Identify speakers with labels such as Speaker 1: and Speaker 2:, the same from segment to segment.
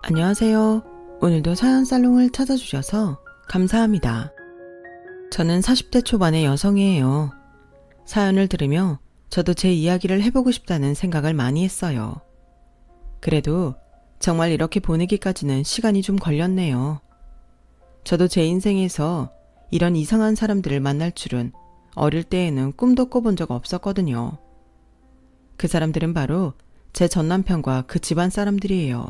Speaker 1: 안녕하세요. 오늘도 사연 살롱을 찾아주셔서 감사합니다. 저는 40대 초반의 여성이에요. 사연을 들으며 저도 제 이야기를 해보고 싶다는 생각을 많이 했어요. 그래도 정말 이렇게 보내기까지는 시간이 좀 걸렸네요. 저도 제 인생에서 이런 이상한 사람들을 만날 줄은 어릴 때에는 꿈도 꿔본 적 없었거든요. 그 사람들은 바로 제 전남편과 그 집안 사람들이에요.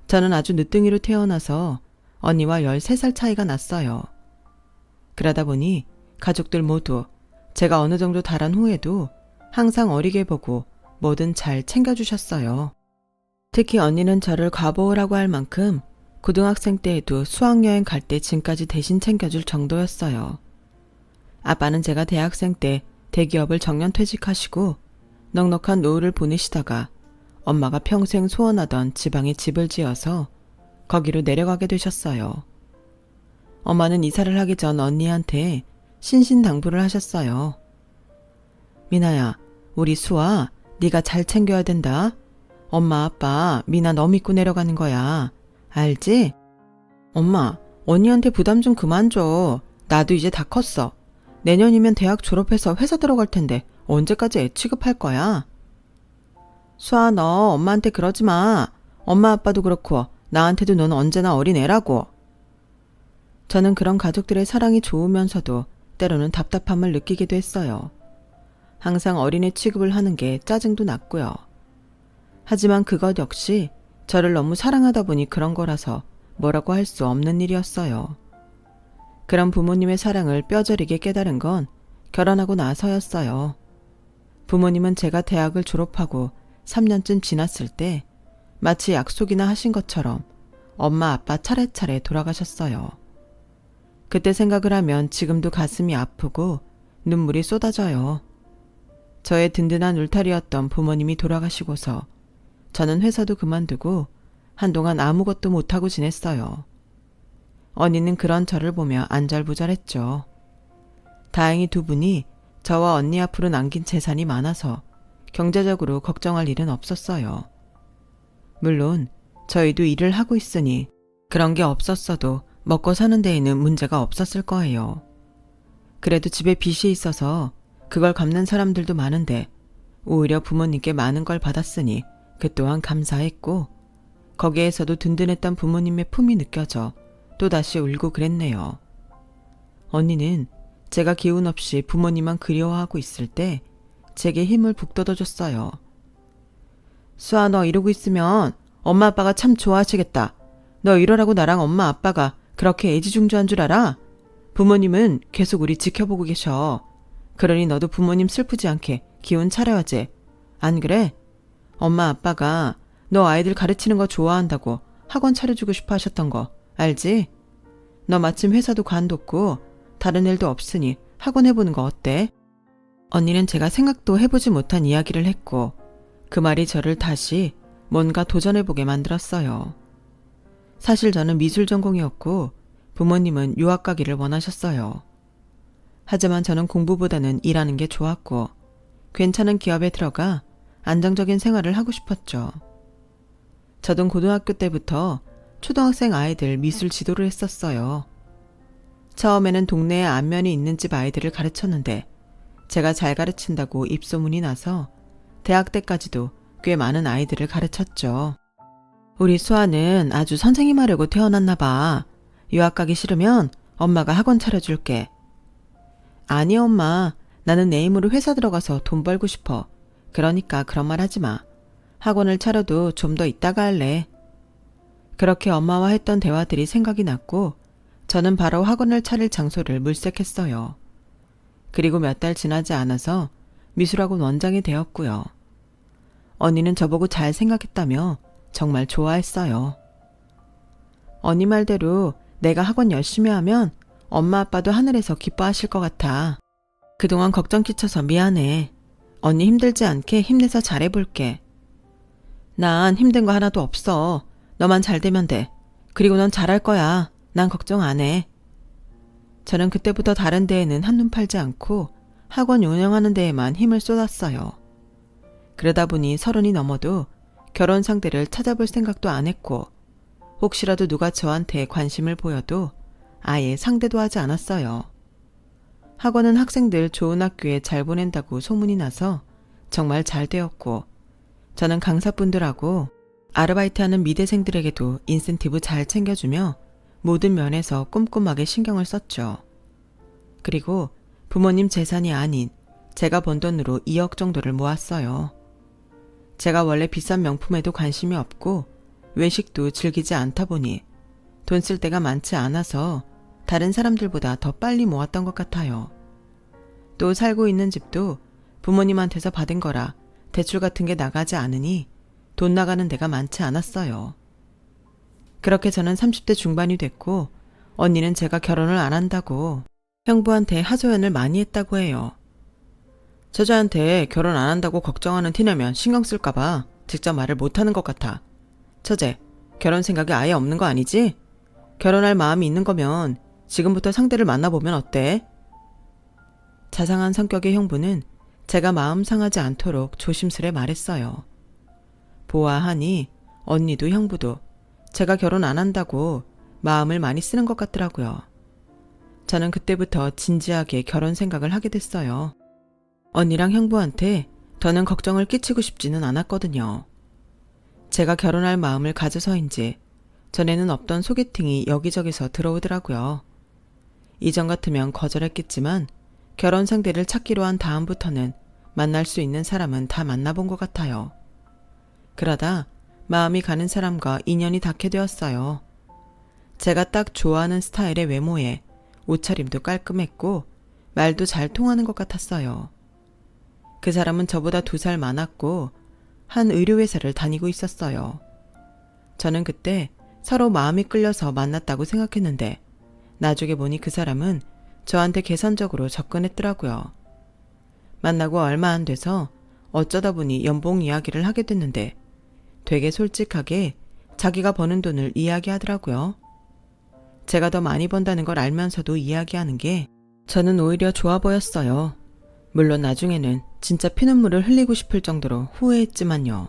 Speaker 1: 저는 아주 늦둥이로 태어나서 언니와 13살 차이가 났어요. 그러다 보니 가족들 모두 제가 어느 정도 자란 후에도 항상 어리게 보고 뭐든 잘 챙겨주셨어요. 특히 언니는 저를 과보호라고 할 만큼 고등학생 때에도 수학여행 갈 때 짐까지 대신 챙겨줄 정도였어요. 아빠는 제가 대학생 때 대기업을 정년 퇴직하시고 넉넉한 노후를 보내시다가 엄마가 평생 소원하던 지방에 집을 지어서 거기로 내려가게 되셨어요. 엄마는 이사를 하기 전 언니한테 신신당부를 하셨어요. 미나야, 우리 수아, 네가 잘 챙겨야 된다. 엄마 아빠 미나 너 믿고 내려가는 거야. 알지? 엄마, 언니한테 부담 좀 그만 줘. 나도 이제 다 컸어. 내년이면 대학 졸업해서 회사 들어갈 텐데 언제까지 애 취급할 거야? 수아, 너 엄마한테 그러지 마. 엄마 아빠도 그렇고 나한테도 넌 언제나 어린애라고. 저는 그런 가족들의 사랑이 좋으면서도 때로는 답답함을 느끼기도 했어요. 항상 어린애 취급을 하는 게 짜증도 났고요. 하지만 그것 역시 저를 너무 사랑하다 보니 그런 거라서 뭐라고 할 수 없는 일이었어요. 그런 부모님의 사랑을 뼈저리게 깨달은 건 결혼하고 나서였어요. 부모님은 제가 대학을 졸업하고 3년쯤 지났을 때 마치 약속이나 하신 것처럼 엄마 아빠 차례차례 돌아가셨어요. 그때 생각을 하면 지금도 가슴이 아프고 눈물이 쏟아져요. 저의 든든한 울타리였던 부모님이 돌아가시고서 저는 회사도 그만두고 한동안 아무것도 못하고 지냈어요. 언니는 그런 저를 보며 안절부절했죠. 다행히 두 분이 저와 언니 앞으로 남긴 재산이 많아서 경제적으로 걱정할 일은 없었어요. 물론 저희도 일을 하고 있으니 그런 게 없었어도 먹고 사는 데에는 문제가 없었을 거예요. 그래도 집에 빚이 있어서 그걸 갚는 사람들도 많은데 오히려 부모님께 많은 걸 받았으니 그 또한 감사했고 거기에서도 든든했던 부모님의 품이 느껴져 또다시 울고 그랬네요. 언니는 제가 기운 없이 부모님만 그리워하고 있을 때 제게 힘을 북돋아줬어요. 수아, 너 이러고 있으면 엄마 아빠가 참 좋아하시겠다. 너 이러라고 나랑 엄마 아빠가 그렇게 애지중지한 줄 알아? 부모님은 계속 우리 지켜보고 계셔. 그러니 너도 부모님 슬프지 않게 기운 차려야지. 안 그래? 엄마 아빠가 너 아이들 가르치는 거 좋아한다고 학원 차려주고 싶어 하셨던 거 알지? 너 마침 회사도 관뒀고 다른 일도 없으니 학원 해보는 거 어때? 언니는 제가 생각도 해보지 못한 이야기를 했고 그 말이 저를 다시 뭔가 도전해보게 만들었어요. 사실 저는 미술 전공이었고 부모님은 유학 가기를 원하셨어요. 하지만 저는 공부보다는 일하는 게 좋았고 괜찮은 기업에 들어가 안정적인 생활을 하고 싶었죠. 저도 고등학교 때부터 초등학생 아이들 미술 지도를 했었어요. 처음에는 동네에 안면이 있는 집 아이들을 가르쳤는데 제가 잘 가르친다고 입소문이 나서 대학 때까지도 꽤 많은 아이들을 가르쳤죠. 우리 수아는 아주 선생님 하려고 태어났나 봐. 유학 가기 싫으면 엄마가 학원 차려줄게. 아니 엄마, 나는 내 힘으로 회사 들어가서 돈 벌고 싶어. 그러니까 그런 말 하지 마. 학원을 차려도 좀 더 있다가 할래. 그렇게 엄마와 했던 대화들이 생각이 났고 저는 바로 학원을 차릴 장소를 물색했어요. 그리고 몇 달 지나지 않아서 미술학원 원장이 되었고요. 언니는 저보고 잘 생각했다며 정말 좋아했어요. 언니 말대로 내가 학원 열심히 하면 엄마 아빠도 하늘에서 기뻐하실 것 같아. 그동안 걱정 끼쳐서 미안해. 언니 힘들지 않게 힘내서 잘해볼게. 난 힘든 거 하나도 없어. 너만 잘 되면 돼. 그리고 넌 잘할 거야. 난 걱정 안 해. 저는 그때부터 다른 데에는 한눈 팔지 않고 학원 운영하는 데에만 힘을 쏟았어요. 그러다 보니 30이 넘어도 결혼 상대를 찾아볼 생각도 안 했고 혹시라도 누가 저한테 관심을 보여도 아예 상대도 하지 않았어요. 학원은 학생들 좋은 학교에 잘 보낸다고 소문이 나서 정말 잘 되었고 저는 강사분들하고 아르바이트하는 미대생들에게도 인센티브 잘 챙겨주며 모든 면에서 꼼꼼하게 신경을 썼죠. 그리고 부모님 재산이 아닌 제가 번 돈으로 2억 정도를 모았어요. 제가 원래 비싼 명품에도 관심이 없고 외식도 즐기지 않다 보니 돈 쓸 데가 많지 않아서 다른 사람들보다 더 빨리 모았던 것 같아요. 또 살고 있는 집도 부모님한테서 받은 거라 대출 같은 게 나가지 않으니 돈 나가는 데가 많지 않았어요. 그렇게 저는 30대 중반이 됐고 언니는 제가 결혼을 안 한다고 형부한테 하소연을 많이 했다고 해요. 처제한테 결혼 안 한다고 걱정하는 티내면 신경 쓸까봐 직접 말을 못하는 것 같아. 처제, 결혼 생각이 아예 없는 거 아니지? 결혼할 마음이 있는 거면 지금부터 상대를 만나보면 어때? 자상한 성격의 형부는 제가 마음 상하지 않도록 조심스레 말했어요. 보아하니 언니도 형부도 제가 결혼 안 한다고 마음을 많이 쓰는 것 같더라고요. 저는 그때부터 진지하게 결혼 생각을 하게 됐어요. 언니랑 형부한테 더는 걱정을 끼치고 싶지는 않았거든요. 제가 결혼할 마음을 가져서인지 전에는 없던 소개팅이 여기저기서 들어오더라고요. 이전 같으면 거절했겠지만 결혼 상대를 찾기로 한 다음부터는 만날 수 있는 사람은 다 만나본 것 같아요. 그러다 마음이 가는 사람과 인연이 닿게 되었어요. 제가 딱 좋아하는 스타일의 외모에 옷차림도 깔끔했고 말도 잘 통하는 것 같았어요. 그 사람은 저보다 2살 많았고 한 의료회사를 다니고 있었어요. 저는 그때 서로 마음이 끌려서 만났다고 생각했는데 나중에 보니 그 사람은 저한테 계산적으로 접근했더라고요. 만나고 얼마 안 돼서 어쩌다 보니 연봉 이야기를 하게 됐는데 되게 솔직하게 자기가 버는 돈을 이야기하더라고요. 제가 더 많이 번다는 걸 알면서도 이야기하는 게 저는 오히려 좋아 보였어요. 물론 나중에는 진짜 피눈물을 흘리고 싶을 정도로 후회했지만요.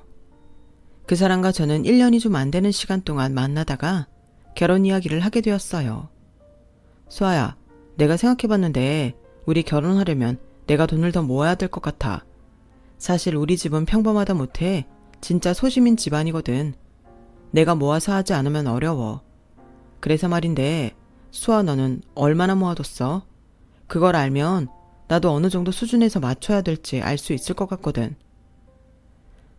Speaker 1: 그 사람과 저는 1년이 좀 안 되는 시간 동안 만나다가 결혼 이야기를 하게 되었어요. 수아야, 내가 생각해봤는데 우리 결혼하려면 내가 돈을 더 모아야 될 것 같아. 사실 우리 집은 평범하다 못해 진짜 소시민 집안이거든. 내가 모아서 하지 않으면 어려워. 그래서 말인데 수아 너는 얼마나 모아뒀어? 그걸 알면 나도 어느 정도 수준에서 맞춰야 될지 알 수 있을 것 같거든.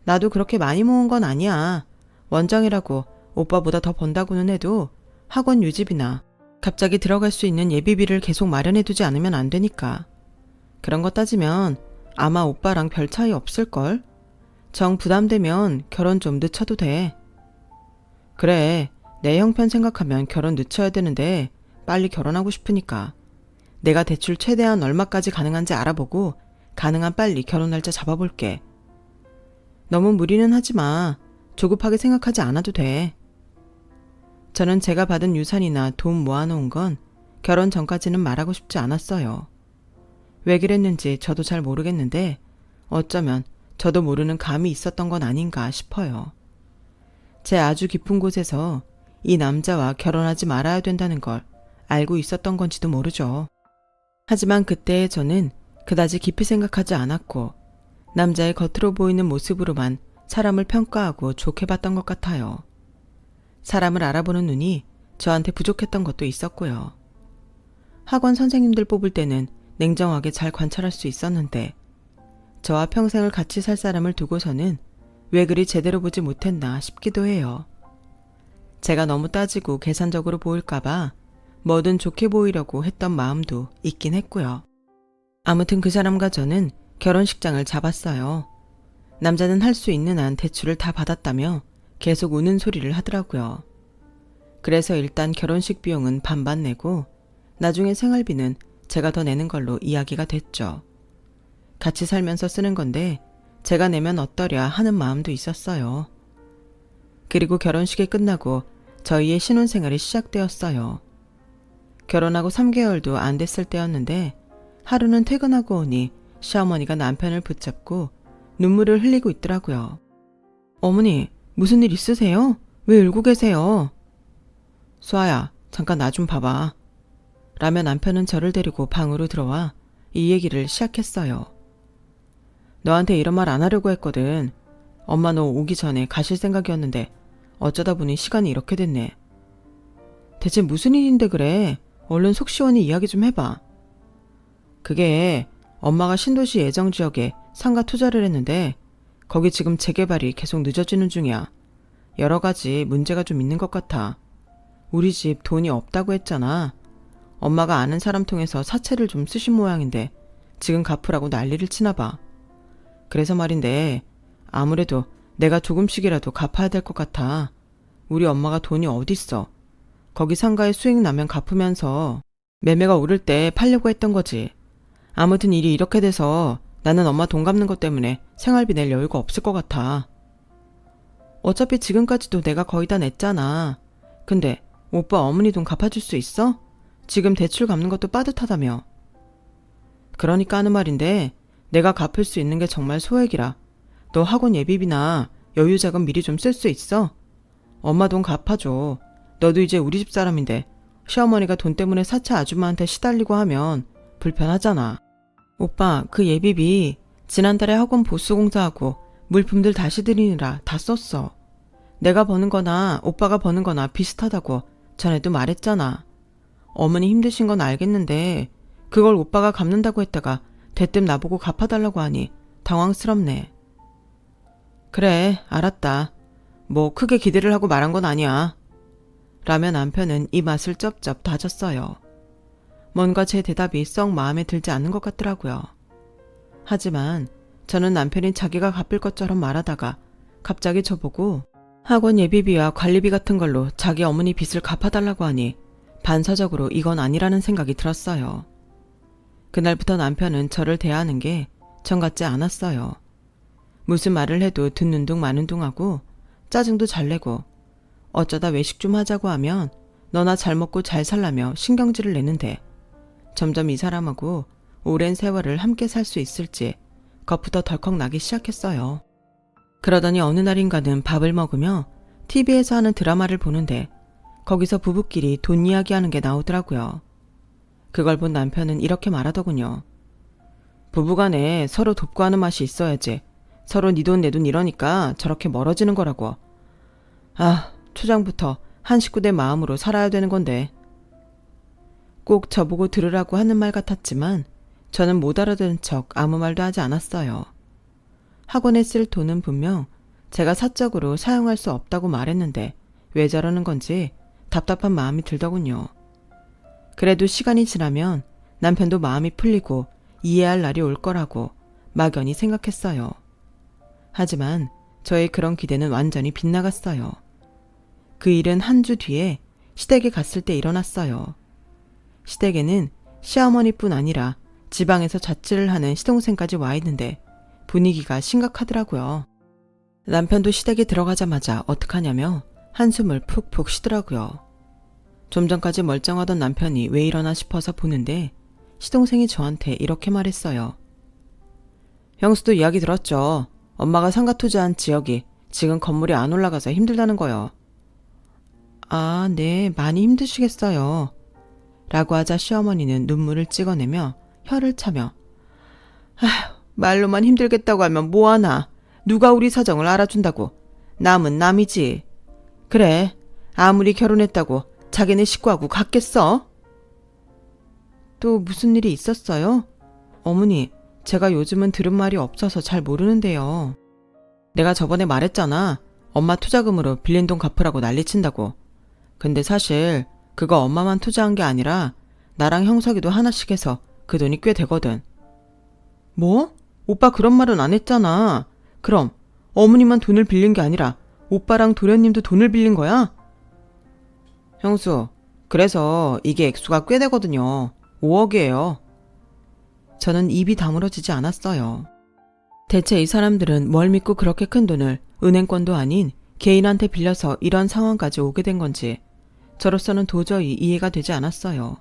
Speaker 1: 나도 그렇게 많이 모은 건 아니야. 원장이라고 오빠보다 더 번다고는 해도 학원 유지비나 갑자기 들어갈 수 있는 예비비를 계속 마련해두지 않으면 안 되니까. 그런 거 따지면 아마 오빠랑 별 차이 없을걸? 정 부담되면 결혼 좀 늦춰도 돼. 그래, 내 형편 생각하면 결혼 늦춰야 되는데 빨리 결혼하고 싶으니까. 내가 대출 최대한 얼마까지 가능한지 알아보고 가능한 빨리 결혼 날짜 잡아볼게. 너무 무리는 하지 마. 조급하게 생각하지 않아도 돼. 저는 제가 받은 유산이나 돈 모아놓은 건 결혼 전까지는 말하고 싶지 않았어요. 왜 그랬는지 저도 잘 모르겠는데 어쩌면 저도 모르는 감이 있었던 건 아닌가 싶어요. 제 아주 깊은 곳에서 이 남자와 결혼하지 말아야 된다는 걸 알고 있었던 건지도 모르죠. 하지만 그때의 저는 그다지 깊이 생각하지 않았고 남자의 겉으로 보이는 모습으로만 사람을 평가하고 좋게 봤던 것 같아요. 사람을 알아보는 눈이 저한테 부족했던 것도 있었고요. 학원 선생님들 뽑을 때는 냉정하게 잘 관찰할 수 있었는데 저와 평생을 같이 살 사람을 두고서는 왜 그리 제대로 보지 못했나 싶기도 해요. 제가 너무 따지고 계산적으로 보일까봐 뭐든 좋게 보이려고 했던 마음도 있긴 했고요. 아무튼 그 사람과 저는 결혼식장을 잡았어요. 남자는 할 수 있는 한 대출을 다 받았다며 계속 우는 소리를 하더라고요. 그래서 일단 결혼식 비용은 반반 내고 나중에 생활비는 제가 더 내는 걸로 이야기가 됐죠. 같이 살면서 쓰는 건데 제가 내면 어떠랴 하는 마음도 있었어요. 그리고 결혼식이 끝나고 저희의 신혼생활이 시작되었어요. 결혼하고 3개월도 안 됐을 때였는데 하루는 퇴근하고 오니 시어머니가 남편을 붙잡고 눈물을 흘리고 있더라고요. 어머니, 무슨 일 있으세요? 왜 울고 계세요? 수아야, 잠깐 나 좀 봐봐. 라며 남편은 저를 데리고 방으로 들어와 이 얘기를 시작했어요. 너한테 이런 말 안 하려고 했거든. 엄마 너 오기 전에 가실 생각이었는데 어쩌다 보니 시간이 이렇게 됐네. 대체 무슨 일인데 그래? 얼른 속 시원히 이야기 좀 해봐. 그게 엄마가 신도시 예정지역에 상가 투자를 했는데 거기 지금 재개발이 계속 늦어지는 중이야. 여러 가지 문제가 좀 있는 것 같아. 우리 집 돈이 없다고 했잖아. 엄마가 아는 사람 통해서 사채를 좀 쓰신 모양인데 지금 갚으라고 난리를 치나 봐. 그래서 말인데 아무래도 내가 조금씩이라도 갚아야 될 것 같아. 우리 엄마가 돈이 어딨어. 거기 상가에 수익 나면 갚으면서 매매가 오를 때 팔려고 했던 거지. 아무튼 일이 이렇게 돼서 나는 엄마 돈 갚는 것 때문에 생활비 낼 여유가 없을 것 같아. 어차피 지금까지도 내가 거의 다 냈잖아. 근데 오빠 어머니 돈 갚아줄 수 있어? 지금 대출 갚는 것도 빠듯하다며. 그러니까 하는 말인데 내가 갚을 수 있는 게 정말 소액이라. 너 학원 예비비나 여유자금 미리 좀 쓸 수 있어? 엄마 돈 갚아줘. 너도 이제 우리 집 사람인데 시어머니가 돈 때문에 사채 아줌마한테 시달리고 하면 불편하잖아. 오빠 그 예비비 지난달에 학원 보수 공사하고 물품들 다시 드리느라 다 썼어. 내가 버는 거나 오빠가 버는 거나 비슷하다고 전에도 말했잖아. 어머니 힘드신 건 알겠는데 그걸 오빠가 갚는다고 했다가 대뜸 나보고 갚아달라고 하니 당황스럽네. 그래, 알았다. 뭐 크게 기대를 하고 말한 건 아니야. 라며 남편은 이 맛을 쩝쩝 다졌어요. 뭔가 제 대답이 썩 마음에 들지 않는 것 같더라고요. 하지만 저는 남편이 자기가 갚을 것처럼 말하다가 갑자기 저보고 학원 예비비와 관리비 같은 걸로 자기 어머니 빚을 갚아달라고 하니 반사적으로 이건 아니라는 생각이 들었어요. 그날부터 남편은 저를 대하는 게 정 같지 않았어요. 무슨 말을 해도 듣는 둥 마는 둥 하고 짜증도 잘 내고 어쩌다 외식 좀 하자고 하면 너나 잘 먹고 잘 살라며 신경질을 내는데 점점 이 사람하고 오랜 세월을 함께 살 수 있을지 겁부터 덜컥 나기 시작했어요. 그러더니 어느 날인가는 밥을 먹으며 TV에서 하는 드라마를 보는데 거기서 부부끼리 돈 이야기하는 게 나오더라고요. 그걸 본 남편은 이렇게 말하더군요. 부부간에 서로 돕고 하는 맛이 있어야지. 서로 네 돈 내 돈 이러니까 저렇게 멀어지는 거라고. 아, 초장부터 한 식구대 마음으로 살아야 되는 건데. 꼭 저보고 들으라고 하는 말 같았지만 저는 못 알아듣는 척 아무 말도 하지 않았어요. 학원에 쓸 돈은 분명 제가 사적으로 사용할 수 없다고 말했는데 왜 저러는 건지 답답한 마음이 들더군요. 그래도 시간이 지나면 남편도 마음이 풀리고 이해할 날이 올 거라고 막연히 생각했어요. 하지만 저의 그런 기대는 완전히 빗나갔어요. 그 일은 한 주 뒤에 시댁에 갔을 때 일어났어요. 시댁에는 시어머니뿐 아니라 지방에서 자취를 하는 시동생까지 와 있는데 분위기가 심각하더라고요. 남편도 시댁에 들어가자마자 어떡하냐며 한숨을 푹푹 쉬더라고요. 좀 전까지 멀쩡하던 남편이 왜 이러나 싶어서 보는데 시동생이 저한테 이렇게 말했어요. 형수도 이야기 들었죠. 엄마가 상가 투자한 지역이 지금 건물이 안 올라가서 힘들다는 거요. 아, 네, 많이 힘드시겠어요. 라고 하자 시어머니는 눈물을 찍어내며 혀를 차며 아휴, 말로만 힘들겠다고 하면 뭐하나. 누가 우리 사정을 알아준다고. 남은 남이지. 그래, 아무리 결혼했다고 자기네 식구하고 같겠어? 또 무슨 일이 있었어요? 어머니, 제가 요즘은 들은 말이 없어서 잘 모르는데요. 내가 저번에 말했잖아. 엄마 투자금으로 빌린 돈 갚으라고 난리친다고. 근데 사실 그거 엄마만 투자한 게 아니라 나랑 형석이도 하나씩 해서 그 돈이 꽤 되거든. 뭐? 오빠 그런 말은 안 했잖아. 그럼 어머니만 돈을 빌린 게 아니라 오빠랑 도련님도 돈을 빌린 거야? 형수, 그래서 이게 액수가 꽤 되거든요. 5억이에요. 저는 입이 다물어지지 않았어요. 대체 이 사람들은 뭘 믿고 그렇게 큰 돈을 은행권도 아닌 개인한테 빌려서 이런 상황까지 오게 된 건지 저로서는 도저히 이해가 되지 않았어요.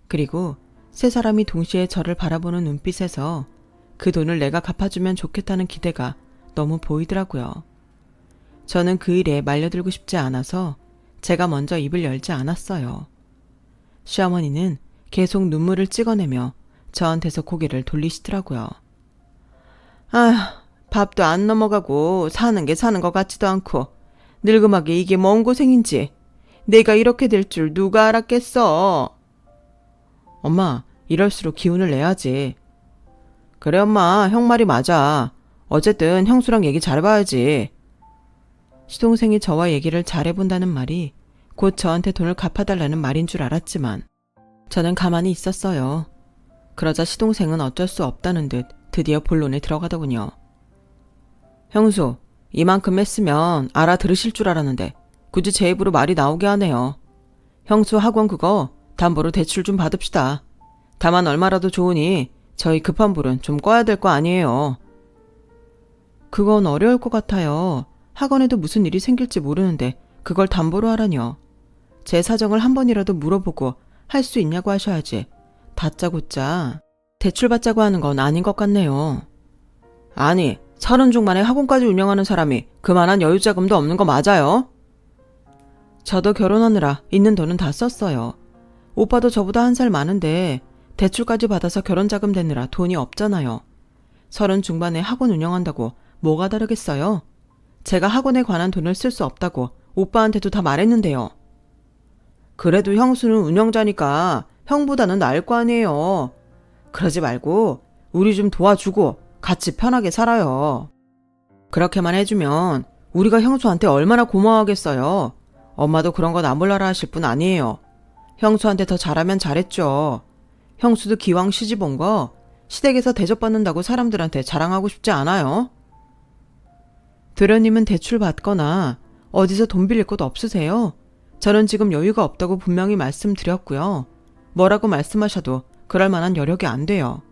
Speaker 1: 그리고 세 사람이 동시에 저를 바라보는 눈빛에서 그 돈을 내가 갚아주면 좋겠다는 기대가 너무 보이더라고요. 저는 그 일에 말려들고 싶지 않아서 제가 먼저 입을 열지 않았어요. 시어머니는 계속 눈물을 찍어내며 저한테서 고개를 돌리시더라고요. 아휴, 밥도 안 넘어가고 사는 게 사는 것 같지도 않고 늙음하게 이게 뭔 고생인지 내가 이렇게 될 줄 누가 알았겠어. 엄마, 이럴수록 기운을 내야지. 그래 엄마, 형 말이 맞아. 어쨌든 형수랑 얘기 잘해봐야지. 시동생이 저와 얘기를 잘해본다는 말이 곧 저한테 돈을 갚아달라는 말인 줄 알았지만 저는 가만히 있었어요. 그러자 시동생은 어쩔 수 없다는 듯 드디어 본론에 들어가더군요. 형수, 이만큼 했으면 알아들으실 줄 알았는데 굳이 제 입으로 말이 나오게 하네요. 형수 학원 그거 담보로 대출 좀 받읍시다. 다만 얼마라도 좋으니 저희 급한 불은 좀 꺼야 될 거 아니에요. 그건 어려울 것 같아요. 학원에도 무슨 일이 생길지 모르는데 그걸 담보로 하라뇨. 제 사정을 한 번이라도 물어보고 할 수 있냐고 하셔야지. 다짜고짜 대출받자고 하는 건 아닌 것 같네요. 아니, 30 중반에 학원까지 운영하는 사람이 그만한 여유자금도 없는 거 맞아요? 저도 결혼하느라 있는 돈은 다 썼어요. 오빠도 저보다 1살 많은데 대출까지 받아서 결혼자금 대느라 돈이 없잖아요. 30 중반에 학원 운영한다고 뭐가 다르겠어요? 제가 학원에 관한 돈을 쓸 수 없다고 오빠한테도 다 말했는데요. 그래도 형수는 운영자니까 형보다는 나을 거 아니에요. 그러지 말고 우리 좀 도와주고 같이 편하게 살아요. 그렇게만 해주면 우리가 형수한테 얼마나 고마워하겠어요. 엄마도 그런 거 나 몰라라 하실 분 아니에요. 형수한테 더 잘하면 잘했죠. 형수도 기왕 시집 온 거 시댁에서 대접받는다고 사람들한테 자랑하고 싶지 않아요? 도련님은 대출 받거나 어디서 돈 빌릴 곳 없으세요? 저는 지금 여유가 없다고 분명히 말씀드렸고요. 뭐라고 말씀하셔도 그럴 만한 여력이 안 돼요.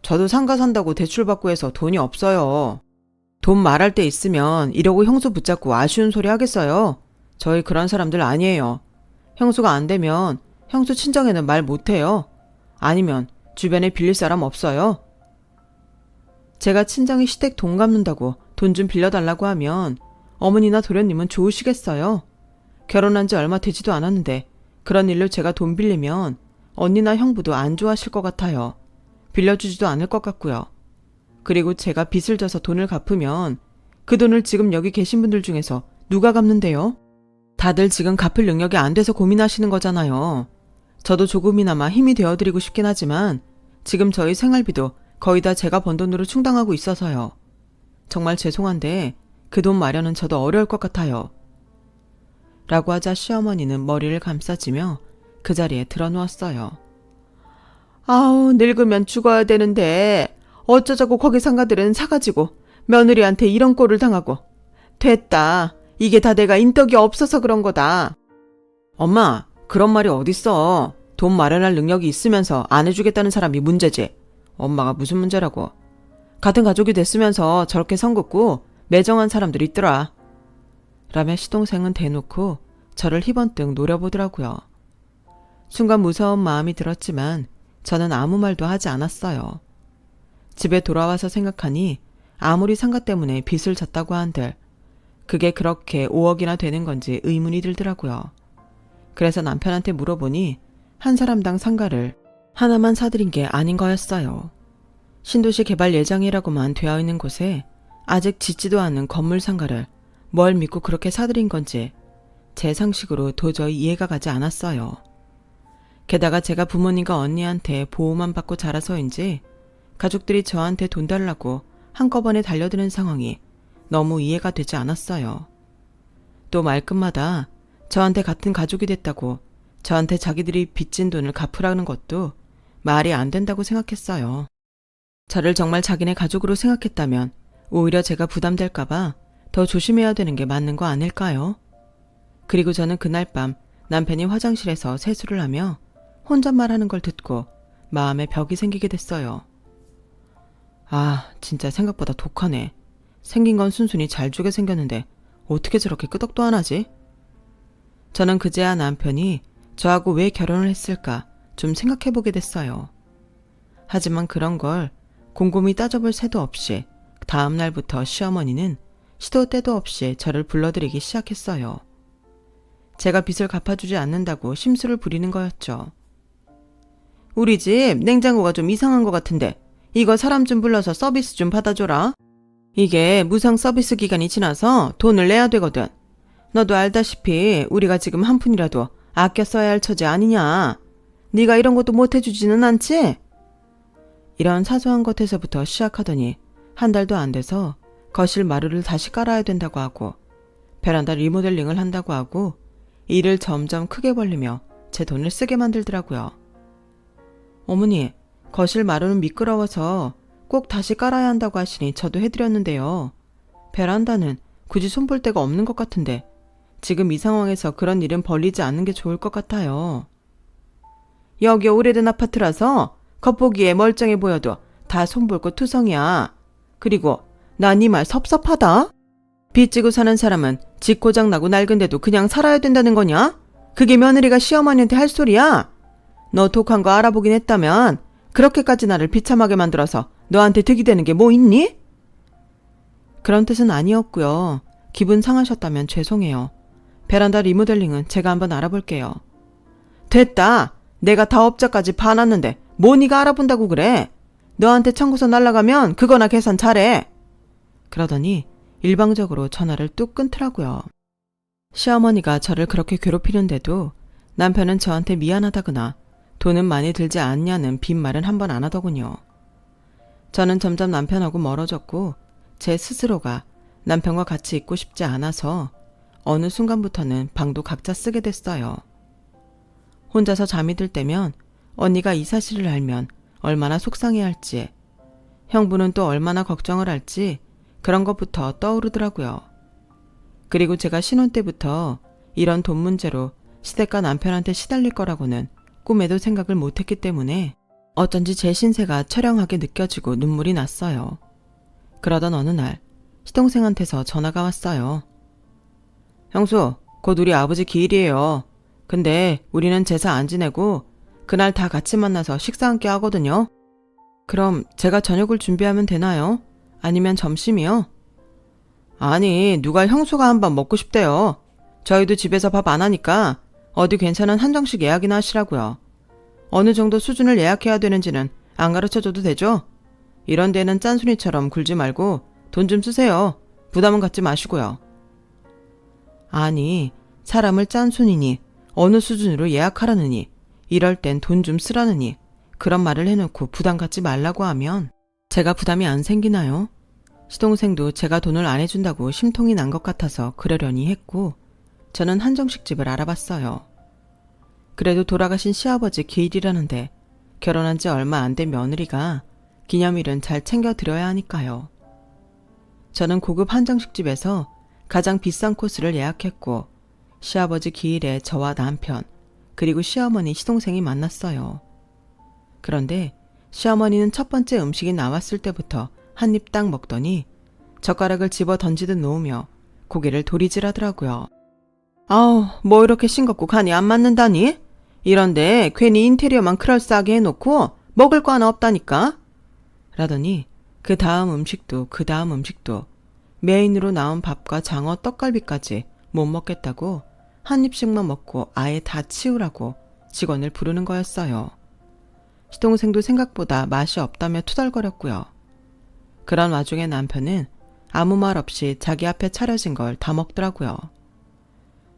Speaker 1: 저도 상가 산다고 대출 받고 해서 돈이 없어요. 돈 말할 때 있으면 이러고 형수 붙잡고 아쉬운 소리 하겠어요? 저희 그런 사람들 아니에요. 형수가 안 되면 형수 친정에는 말 못해요. 아니면 주변에 빌릴 사람 없어요? 제가 친정이 시댁 돈 갚는다고 돈 좀 빌려달라고 하면 어머니나 도련님은 좋으시겠어요? 결혼한 지 얼마 되지도 않았는데 그런 일로 제가 돈 빌리면 언니나 형부도 안 좋아하실 것 같아요. 빌려주지도 않을 것 같고요. 그리고 제가 빚을 져서 돈을 갚으면 그 돈을 지금 여기 계신 분들 중에서 누가 갚는데요? 다들 지금 갚을 능력이 안 돼서 고민하시는 거잖아요. 저도 조금이나마 힘이 되어드리고 싶긴 하지만 지금 저희 생활비도 거의 다 제가 번 돈으로 충당하고 있어서요. 정말 죄송한데 그 돈 마련은 저도 어려울 것 같아요. 라고 하자 시어머니는 머리를 감싸지며 그 자리에 드러누웠어요. 아우, 늙으면 죽어야 되는데 어쩌자고 거기 상가들은 사가지고 며느리한테 이런 꼴을 당하고. 됐다. 이게 다 내가 인덕이 없어서 그런 거다. 엄마, 그런 말이 어딨어. 돈 마련할 능력이 있으면서 안 해주겠다는 사람이 문제지. 엄마가 무슨 문제라고. 같은 가족이 됐으면서 저렇게 선 긋고 매정한 사람들 있더라. 라며 시동생은 대놓고 저를 희번뜩 노려보더라고요. 순간 무서운 마음이 들었지만 저는 아무 말도 하지 않았어요. 집에 돌아와서 생각하니 아무리 상가 때문에 빚을 졌다고 한들 그게 그렇게 5억이나 되는 건지 의문이 들더라고요. 그래서 남편한테 물어보니 한 사람당 상가를 하나만 사들인 게 아닌 거였어요. 신도시 개발 예정이라고만 되어 있는 곳에 아직 짓지도 않은 건물 상가를 뭘 믿고 그렇게 사들인 건지 제 상식으로 도저히 이해가 가지 않았어요. 게다가 제가 부모님과 언니한테 보호만 받고 자라서인지 가족들이 저한테 돈 달라고 한꺼번에 달려드는 상황이 너무 이해가 되지 않았어요. 또 말끝마다 저한테 같은 가족이 됐다고 저한테 자기들이 빚진 돈을 갚으라는 것도 말이 안 된다고 생각했어요. 저를 정말 자기네 가족으로 생각했다면 오히려 제가 부담될까봐 더 조심해야 되는 게 맞는 거 아닐까요? 그리고 저는 그날 밤 남편이 화장실에서 세수를 하며 혼잣말하는 걸 듣고 마음에 벽이 생기게 됐어요. 아, 진짜 생각보다 독하네. 생긴 건 순순히 잘 주게 생겼는데 어떻게 저렇게 끄덕도 안 하지? 저는 그제야 남편이 저하고 왜 결혼을 했을까 좀 생각해보게 됐어요. 하지만 그런 걸 곰곰이 따져볼 새도 없이 다음 날부터 시어머니는 시도 때도 없이 저를 불러들이기 시작했어요. 제가 빚을 갚아주지 않는다고 심술을 부리는 거였죠. 우리 집 냉장고가 좀 이상한 것 같은데 이거 사람 좀 불러서 서비스 좀 받아줘라. 이게 무상 서비스 기간이 지나서 돈을 내야 되거든. 너도 알다시피 우리가 지금 한 푼이라도 아껴 써야 할 처지 아니냐. 네가 이런 것도 못 해주지는 않지? 이런 사소한 것에서부터 시작하더니 한 달도 안 돼서 거실 마루를 다시 깔아야 된다고 하고 베란다 리모델링을 한다고 하고 일을 점점 크게 벌리며 제 돈을 쓰게 만들더라고요. 어머니, 거실 마루는 미끄러워서 꼭 다시 깔아야 한다고 하시니 저도 해드렸는데요. 베란다는 굳이 손볼 데가 없는 것 같은데 지금 이 상황에서 그런 일은 벌리지 않는 게 좋을 것 같아요. 여기 오래된 아파트라서 겉보기에 멀쩡해 보여도 다 손볼 것 투성이야. 그리고 난 이 말 섭섭하다. 빚 지고 사는 사람은 집 고장 나고 낡은데도 그냥 살아야 된다는 거냐? 그게 며느리가 시어머니한테 할 소리야? 너 독한 거 알아보긴 했다면 그렇게까지 나를 비참하게 만들어서 너한테 득이 되는 게 뭐 있니? 그런 뜻은 아니었고요. 기분 상하셨다면 죄송해요. 베란다 리모델링은 제가 한번 알아볼게요. 됐다. 내가 다 업자까지 봐놨는데 뭐 네가 알아본다고 그래. 너한테 청구서 날라가면 그거나 계산 잘해. 그러더니 일방적으로 전화를 뚝 끊더라고요. 시어머니가 저를 그렇게 괴롭히는데도 남편은 저한테 미안하다거나 돈은 많이 들지 않냐는 빈말은 한 번 안 하더군요. 저는 점점 남편하고 멀어졌고 제 스스로가 남편과 같이 있고 싶지 않아서 어느 순간부터는 방도 각자 쓰게 됐어요. 혼자서 잠이 들 때면 언니가 이 사실을 알면 얼마나 속상해할지, 형부는 또 얼마나 걱정을 할지 그런 것부터 떠오르더라고요. 그리고 제가 신혼 때부터 이런 돈 문제로 시댁과 남편한테 시달릴 거라고는 꿈에도 생각을 못했기 때문에 어쩐지 제 신세가 처량하게 느껴지고 눈물이 났어요. 그러던 어느 날 시동생한테서 전화가 왔어요. 형수, 곧 우리 아버지 기일이에요. 근데 우리는 제사 안 지내고 그날 다 같이 만나서 식사 함께 하거든요. 그럼 제가 저녁을 준비하면 되나요? 아니면 점심이요? 아니, 누가 형수가 한번 먹고 싶대요. 저희도 집에서 밥 안 하니까 어디 괜찮은 한정식 예약이나 하시라고요. 어느 정도 수준을 예약해야 되는지는 안 가르쳐줘도 되죠? 이런 데는 짠순이처럼 굴지 말고 돈 좀 쓰세요. 부담은 갖지 마시고요. 아니, 사람을 짠순이니 어느 수준으로 예약하라느니 이럴 땐 돈 좀 쓰라느니 그런 말을 해놓고 부담 갖지 말라고 하면 제가 부담이 안 생기나요? 시동생도 제가 돈을 안 해준다고 심통이 난 것 같아서 그러려니 했고 저는 한정식집을 알아봤어요. 그래도 돌아가신 시아버지 기일이라는데 결혼한 지 얼마 안 된 며느리가 기념일은 잘 챙겨드려야 하니까요. 저는 고급 한정식집에서 가장 비싼 코스를 예약했고 시아버지 기일에 저와 남편 그리고 시어머니 시동생이 만났어요. 그런데 시어머니는 첫 번째 음식이 나왔을 때부터 한 입 딱 먹더니 젓가락을 집어 던지듯 놓으며 고개를 도리질하더라고요. 아우, 뭐 이렇게 싱겁고 간이 안 맞는다니? 이런데 괜히 인테리어만 그럴싸하게 해놓고 먹을 거 하나 없다니까? 라더니 그 다음 음식도 메인으로 나온 밥과 장어 떡갈비까지 못 먹겠다고 한 입씩만 먹고 아예 다 치우라고 직원을 부르는 거였어요. 시동생도 생각보다 맛이 없다며 투덜거렸고요. 그런 와중에 남편은 아무 말 없이 자기 앞에 차려진 걸 다 먹더라고요.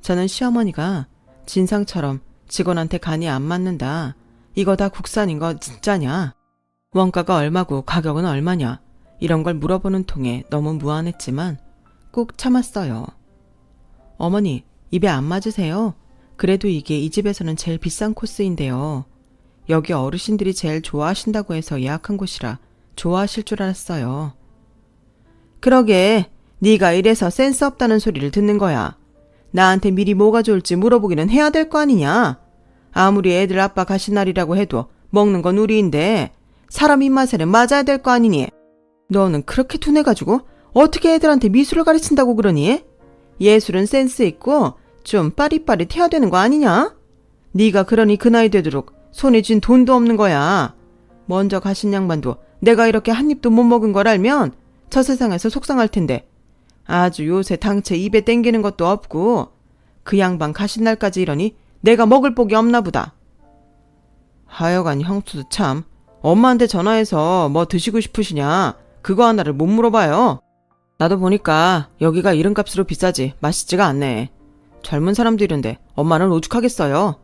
Speaker 1: 저는 시어머니가 진상처럼 직원한테 간이 안 맞는다. 이거 다 국산인 거 진짜냐? 원가가 얼마고 가격은 얼마냐? 이런 걸 물어보는 통에 너무 무안했지만 꼭 참았어요. 어머니, 입에 안 맞으세요? 그래도 이게 이 집에서는 제일 비싼 코스인데요. 여기 어르신들이 제일 좋아하신다고 해서 예약한 곳이라 좋아하실 줄 알았어요. 그러게, 네가 이래서 센스 없다는 소리를 듣는 거야. 나한테 미리 뭐가 좋을지 물어보기는 해야 될 거 아니냐? 아무리 애들 아빠 가신 날이라고 해도 먹는 건 우리인데 사람 입맛에는 맞아야 될 거 아니니? 너는 그렇게 둔해가지고 어떻게 애들한테 미술을 가르친다고 그러니? 예술은 센스 있고 좀 빠릿빠릿해야 되는 거 아니냐? 네가 그러니 그 나이 되도록 손에 쥔 돈도 없는 거야. 먼저 가신 양반도 내가 이렇게 한 입도 못 먹은 걸 알면 저 세상에서 속상할 텐데 아주 요새 당체 입에 땡기는 것도 없고 그 양반 가신 날까지 이러니 내가 먹을 복이 없나 보다. 하여간 형수도 참 엄마한테 전화해서 뭐 드시고 싶으시냐 그거 하나를 못 물어봐요. 나도 보니까 여기가 이름값으로 비싸지 맛있지가 않네. 젊은 사람들인데 엄마는 오죽하겠어요.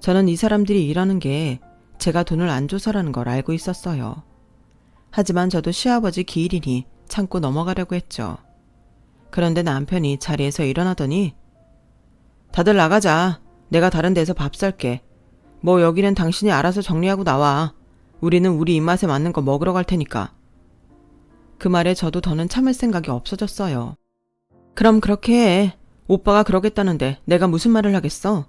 Speaker 1: 저는 이 사람들이 일하는 게 제가 돈을 안 줘서라는 걸 알고 있었어요. 하지만 저도 시아버지 기일이니 참고 넘어가려고 했죠. 그런데 남편이 자리에서 일어나더니 다들 나가자. 내가 다른 데서 밥 살게. 뭐 여기는 당신이 알아서 정리하고 나와. 우리는 우리 입맛에 맞는 거 먹으러 갈 테니까. 그 말에 저도 더는 참을 생각이 없어졌어요. 그럼 그렇게 해. 오빠가 그러겠다는데 내가 무슨 말을 하겠어.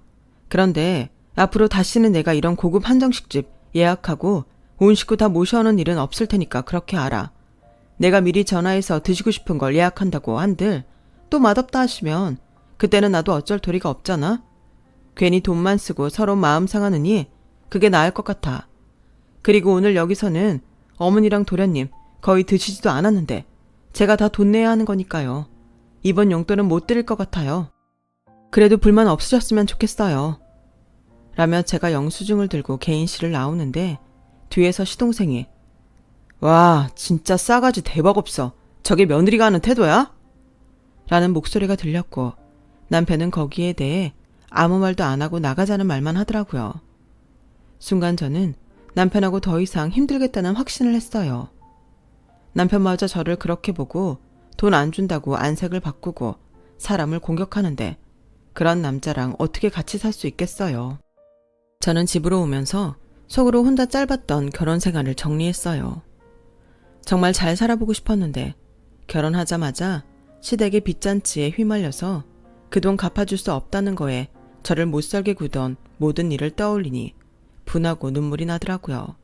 Speaker 1: 그런데 앞으로 다시는 내가 이런 고급 한정식집 예약하고 온 식구 다 모셔오는 일은 없을 테니까 그렇게 알아. 내가 미리 전화해서 드시고 싶은 걸 예약한다고 한들 또 맛없다 하시면 그때는 나도 어쩔 도리가 없잖아. 괜히 돈만 쓰고 서로 마음 상하느니 그게 나을 것 같아. 그리고 오늘 여기서는 어머니랑 도련님 거의 드시지도 않았는데 제가 다 돈 내야 하는 거니까요. 이번 용돈은 못 드릴 것 같아요. 그래도 불만 없으셨으면 좋겠어요. 라며 제가 영수증을 들고 개인실을 나오는데 뒤에서 시동생이 와 진짜 싸가지 대박 없어. 저게 며느리가 하는 태도야? 라는 목소리가 들렸고 남편은 거기에 대해 아무 말도 안 하고 나가자는 말만 하더라고요. 순간 저는 남편하고 더 이상 힘들겠다는 확신을 했어요. 남편마저 저를 그렇게 보고 돈 안 준다고 안색을 바꾸고 사람을 공격하는데 그런 남자랑 어떻게 같이 살 수 있겠어요. 저는 집으로 오면서 속으로 혼자 짧았던 결혼 생활을 정리했어요. 정말 잘 살아보고 싶었는데 결혼하자마자 시댁의 빚잔치에 휘말려서 그 돈 갚아줄 수 없다는 거에 저를 못살게 구던 모든 일을 떠올리니 분하고 눈물이 나더라고요.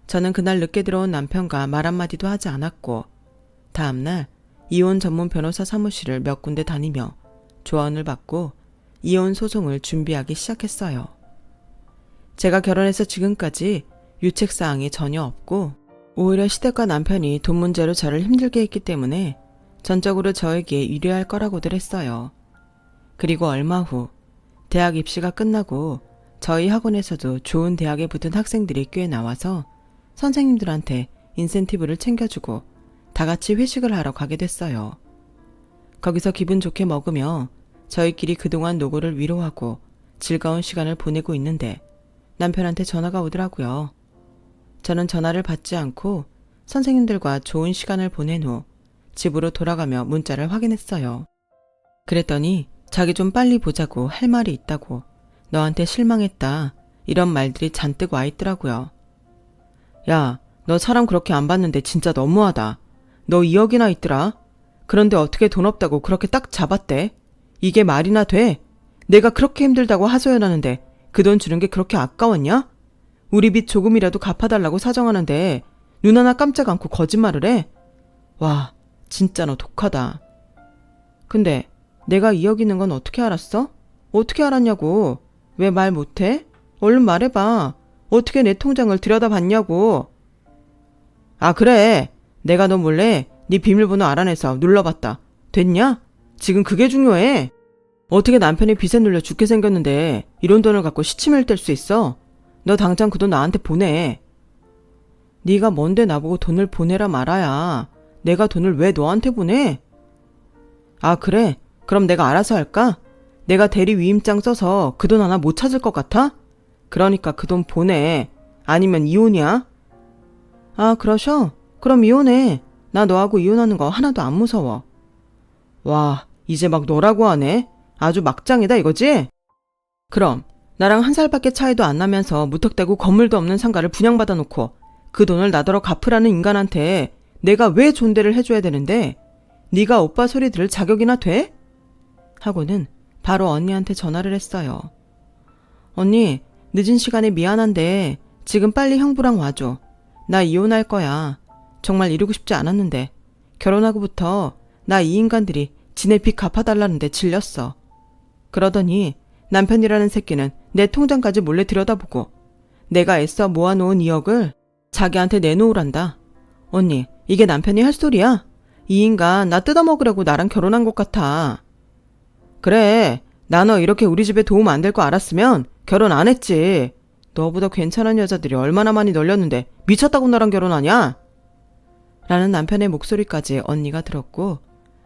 Speaker 1: 저는 그날 늦게 들어온 남편과 말 한마디도 하지 않았고 다음날 이혼 전문 변호사 사무실을 몇 군데 다니며 조언을 받고 이혼 소송을 준비하기 시작했어요. 제가 결혼해서 지금까지 유책사항이 전혀 없고 오히려 시댁과 남편이 돈 문제로 저를 힘들게 했기 때문에 전적으로 저에게 유리할 거라고들 했어요. 그리고 얼마 후 대학 입시가 끝나고 저희 학원에서도 좋은 대학에 붙은 학생들이 꽤 나와서 선생님들한테 인센티브를 챙겨주고 다 같이 회식을 하러 가게 됐어요. 거기서 기분 좋게 먹으며 저희끼리 그동안 노고를 위로하고 즐거운 시간을 보내고 있는데 남편한테 전화가 오더라고요. 저는 전화를 받지 않고 선생님들과 좋은 시간을 보낸 후 집으로 돌아가며 문자를 확인했어요. 그랬더니 자기 좀 빨리 보자고 할 말이 있다고 너한테 실망했다 이런 말들이 잔뜩 와 있더라고요. 야, 너 사람 그렇게 안 봤는데 진짜 너무하다. 너 2억이나 있더라. 그런데 어떻게 돈 없다고 그렇게 딱 잡았대? 이게 말이나 돼? 내가 그렇게 힘들다고 하소연하는데 그 돈 주는 게 그렇게 아까웠냐? 우리 빚 조금이라도 갚아달라고 사정하는데 눈 하나 깜짝 않고 거짓말을 해? 와, 진짜 너 독하다. 근데 내가 2억 있는 건 어떻게 알았어? 어떻게 알았냐고. 왜 말 못해? 얼른 말해봐. 어떻게 내 통장을 들여다봤냐고. 아 그래. 내가 너 몰래 네 비밀번호 알아내서 눌러봤다. 됐냐? 지금 그게 중요해. 어떻게 남편이 빚에 눌려 죽게 생겼는데 이런 돈을 갖고 시치미를 뗄 수 있어? 너 당장 그 돈 나한테 보내. 네가 뭔데 나보고 돈을 보내라 말아야. 내가 돈을 왜 너한테 보내? 아 그래? 그럼 내가 알아서 할까? 내가 대리 위임장 써서 그 돈 하나 못 찾을 것 같아? 그러니까 그 돈 보내. 아니면 이혼이야? 아 그러셔? 그럼 이혼해. 나 너하고 이혼하는 거 하나도 안 무서워. 와, 이제 막 너라고 하네. 아주 막장이다 이거지? 그럼 나랑 1살밖에 차이도 안 나면서 무턱대고 건물도 없는 상가를 분양받아 놓고 그 돈을 나더러 갚으라는 인간한테 내가 왜 존대를 해줘야 되는데 네가 오빠 소리 들을 자격이나 돼? 하고는 바로 언니한테 전화를 했어요. 언니, 늦은 시간에 미안한데 지금 빨리 형부랑 와줘. 나 이혼할 거야. 정말 이러고 싶지 않았는데 결혼하고부터 나 이 인간들이 지네 빚 갚아달라는데 질렸어. 그러더니 남편이라는 새끼는 내 통장까지 몰래 들여다보고 내가 애써 모아놓은 2억을 자기한테 내놓으란다. 언니, 이게 남편이 할 소리야? 이 인간 나 뜯어먹으려고 나랑 결혼한 것 같아. 그래, 나 너 이렇게 우리 집에 도움 안 될 거 알았으면 결혼 안 했지. 너보다 괜찮은 여자들이 얼마나 많이 널렸는데 미쳤다고 나랑 결혼하냐? 라는 남편의 목소리까지 언니가 들었고,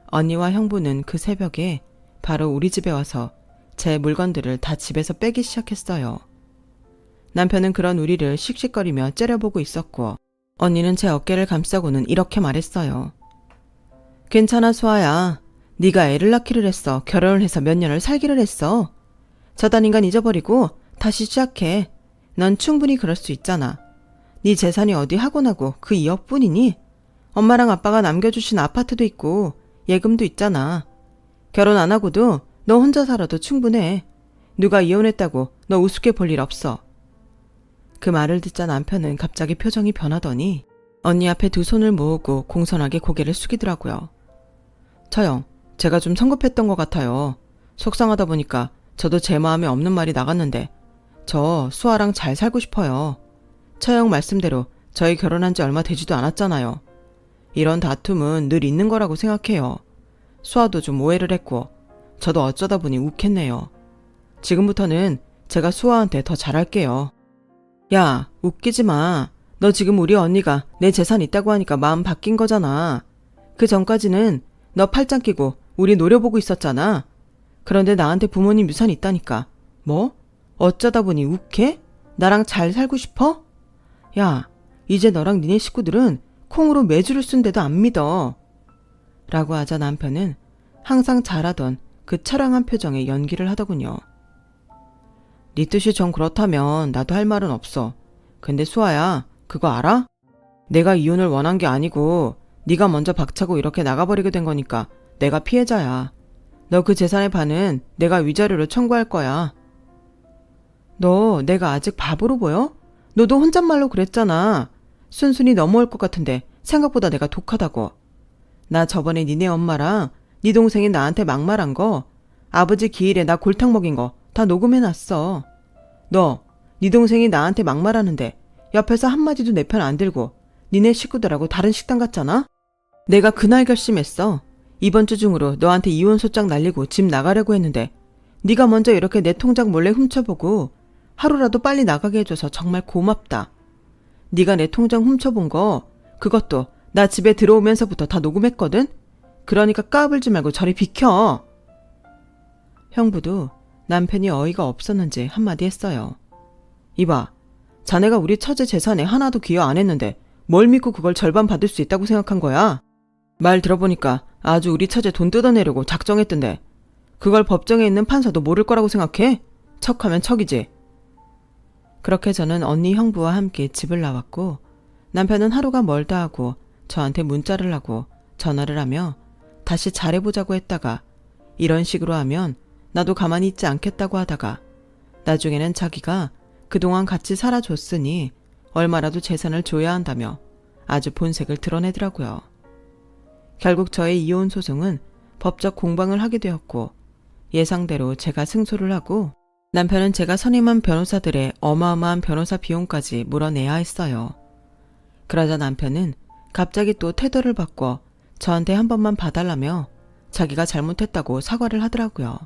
Speaker 1: 언니와 형부는 그 새벽에 바로 우리 집에 와서 제 물건들을 다 집에서 빼기 시작했어요. 남편은 그런 우리를 씩씩거리며 째려보고 있었고, 언니는 제 어깨를 감싸고는 이렇게 말했어요. 괜찮아, 수아야. 네가 애를 낳기를 했어. 결혼을 해서 몇 년을 살기를 했어. 저딴 인간 잊어버리고 다시 시작해. 넌 충분히 그럴 수 있잖아. 네 재산이 어디 하고나고 그 2억뿐이니? 엄마랑 아빠가 남겨주신 아파트도 있고 예금도 있잖아. 결혼 안 하고도 너 혼자 살아도 충분해. 누가 이혼했다고 너 우습게 볼 일 없어. 그 말을 듣자 남편은 갑자기 표정이 변하더니 언니 앞에 두 손을 모으고 공손하게 고개를 숙이더라고요. 저요, 제가 좀 성급했던 것 같아요. 속상하다 보니까 저도 제 마음에 없는 말이 나갔는데 저 수아랑 잘 살고 싶어요. 처형 말씀대로 저희 결혼한 지 얼마 되지도 않았잖아요. 이런 다툼은 늘 있는 거라고 생각해요. 수아도 좀 오해를 했고 저도 어쩌다 보니 욱했네요. 지금부터는 제가 수아한테 더 잘할게요. 야, 웃기지 마. 너 지금 우리 언니가 내 재산 있다고 하니까 마음 바뀐 거잖아. 그 전까지는 너 팔짱 끼고 우리 노려보고 있었잖아. 그런데 나한테 부모님 유산 있다니까. 뭐? 어쩌다 보니 욱해? 나랑 잘 살고 싶어? 야, 이제 너랑 니네 식구들은 콩으로 매주를 쓴데도 안 믿어. 라고 하자 남편은 항상 잘하던 그 처량한 표정에 연기를 하더군요. 네 뜻이 정 그렇다면 나도 할 말은 없어. 근데 수아야, 그거 알아? 내가 이혼을 원한 게 아니고 네가 먼저 박차고 이렇게 나가버리게 된 거니까 내가 피해자야. 너 그 재산의 반은 내가 위자료로 청구할 거야. 너 내가 아직 바보로 보여? 너도 혼잣말로 그랬잖아. 순순히 넘어올 것 같은데 생각보다 내가 독하다고. 나 저번에 니네 엄마랑 네 동생이 나한테 막말한 거, 아버지 기일에 나 골탕 먹인 거 다 녹음해놨어. 너, 네 동생이 나한테 막말하는데 옆에서 한마디도 내 편 안 들고 니네 식구들하고 다른 식당 갔잖아? 내가 그날 결심했어. 이번 주 중으로 너한테 이혼 소장 날리고 집 나가려고 했는데 네가 먼저 이렇게 내 통장 몰래 훔쳐보고 하루라도 빨리 나가게 해줘서 정말 고맙다. 네가 내 통장 훔쳐본 거 그것도 나 집에 들어오면서부터 다 녹음했거든? 그러니까 까불지 말고 저리 비켜. 형부도 남편이 어이가 없었는지 한마디 했어요. 이봐, 자네가 우리 처제 재산에 하나도 기여 안 했는데 뭘 믿고 그걸 절반 받을 수 있다고 생각한 거야? 말 들어보니까 아주 우리 처제 돈 뜯어내려고 작정했던데 그걸 법정에 있는 판사도 모를 거라고 생각해? 척하면 척이지. 그렇게 저는 언니 형부와 함께 집을 나왔고 남편은 하루가 멀다 하고 저한테 문자를 하고 전화를 하며 다시 잘해보자고 했다가 이런 식으로 하면 나도 가만히 있지 않겠다고 하다가 나중에는 자기가 그동안 같이 살아줬으니 얼마라도 재산을 줘야 한다며 아주 본색을 드러내더라고요. 결국 저의 이혼 소송은 법적 공방을 하게 되었고 예상대로 제가 승소를 하고 남편은 제가 선임한 변호사들의 어마어마한 변호사 비용까지 물어내야 했어요. 그러자 남편은 갑자기 또 태도를 바꿔 저한테 한 번만 봐달라며 자기가 잘못했다고 사과를 하더라고요.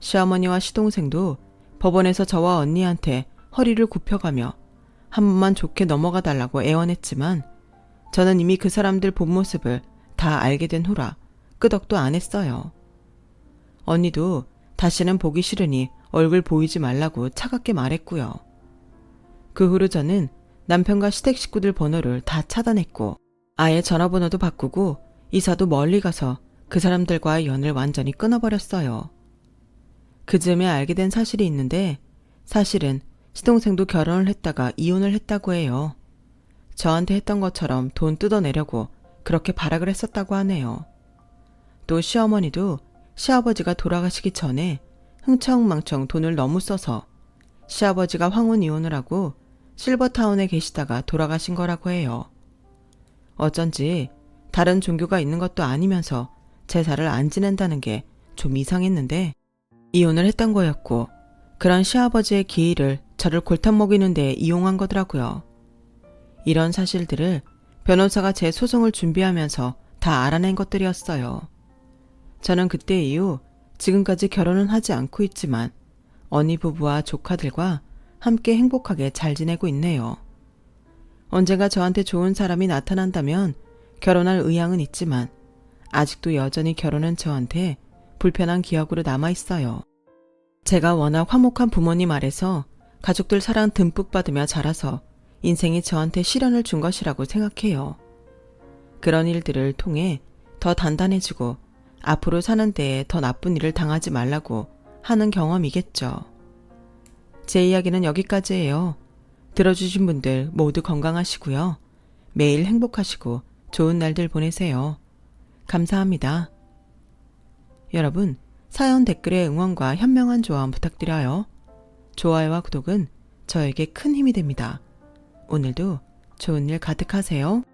Speaker 1: 시어머니와 시동생도 법원에서 저와 언니한테 허리를 굽혀가며 한 번만 좋게 넘어가 달라고 애원했지만 저는 이미 그 사람들 본 모습을 다 알게 된 후라 끄덕도 안 했어요. 언니도 다시는 보기 싫으니 얼굴 보이지 말라고 차갑게 말했고요. 그 후로 저는 남편과 시댁 식구들 번호를 다 차단했고 아예 전화번호도 바꾸고 이사도 멀리 가서 그 사람들과의 연을 완전히 끊어버렸어요. 그 즈음에 알게 된 사실이 있는데 사실은 시동생도 결혼을 했다가 이혼을 했다고 해요. 저한테 했던 것처럼 돈 뜯어내려고 그렇게 발악을 했었다고 하네요. 또 시어머니도 시아버지가 돌아가시기 전에 흥청망청 돈을 너무 써서 시아버지가 황혼 이혼을 하고 실버타운에 계시다가 돌아가신 거라고 해요. 어쩐지 다른 종교가 있는 것도 아니면서 제사를 안 지낸다는 게 좀 이상했는데 이혼을 했던 거였고 그런 시아버지의 기일을 저를 골탕 먹이는 데 이용한 거더라고요. 이런 사실들을 변호사가 제 소송을 준비하면서 다 알아낸 것들이었어요. 저는 그때 이후 지금까지 결혼은 하지 않고 있지만 언니 부부와 조카들과 함께 행복하게 잘 지내고 있네요. 언젠가 저한테 좋은 사람이 나타난다면 결혼할 의향은 있지만 아직도 여전히 결혼은 저한테 불편한 기억으로 남아있어요. 제가 워낙 화목한 부모님 아래서 가족들 사랑 듬뿍 받으며 자라서 인생이 저한테 시련을 준 것이라고 생각해요. 그런 일들을 통해 더 단단해지고 앞으로 사는 데에 더 나쁜 일을 당하지 말라고 하는 경험이겠죠. 제 이야기는 여기까지예요. 들어주신 분들 모두 건강하시고요. 매일 행복하시고 좋은 날들 보내세요. 감사합니다. 여러분, 사연 댓글에 응원과 현명한 조언 부탁드려요. 좋아요와 구독은 저에게 큰 힘이 됩니다. 오늘도 좋은 일 가득하세요.